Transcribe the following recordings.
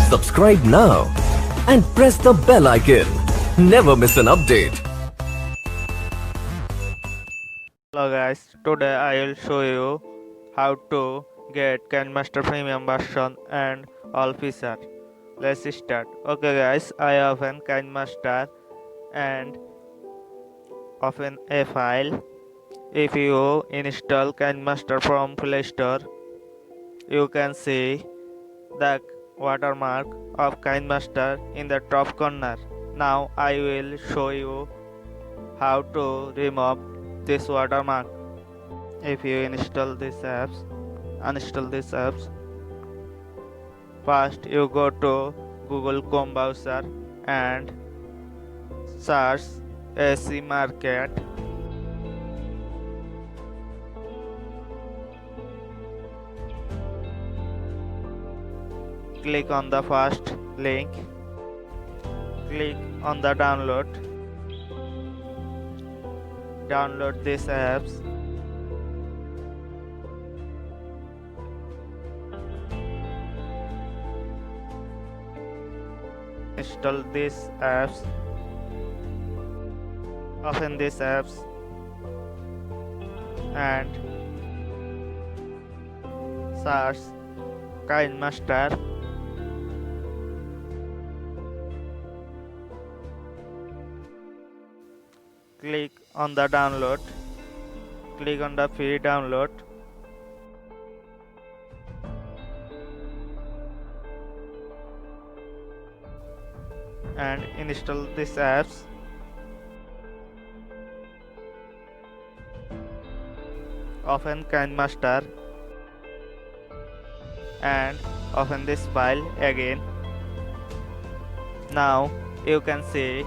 Subscribe now and press the bell icon. Never miss an update. Hello guys, today I will show you how to get Kinemaster Premium version and all features. Let's start. Okay guys, I open Kinemaster and open a file. If you install Kinemaster from Play Store, you can see the watermark of Kinemaster in the top corner. Now I will show you how to remove this watermark. If you uninstall these apps, first you go to Google Chrome browser and search AC Market. Click on the first link. Click on the download. Download these apps. Install these apps. Open these apps and search Kinemaster. Click on the download. Click on the free download. And install these apps. Open Kinemaster and open this file again. Now you can see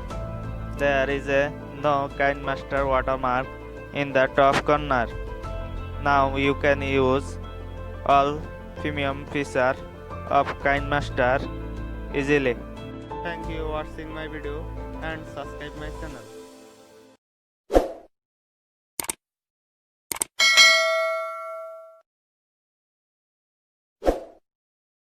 there is a no Kinemaster watermark in the top corner. Now you can use all premium features of Kinemaster easily. Thank you for watching my video and subscribe my channel.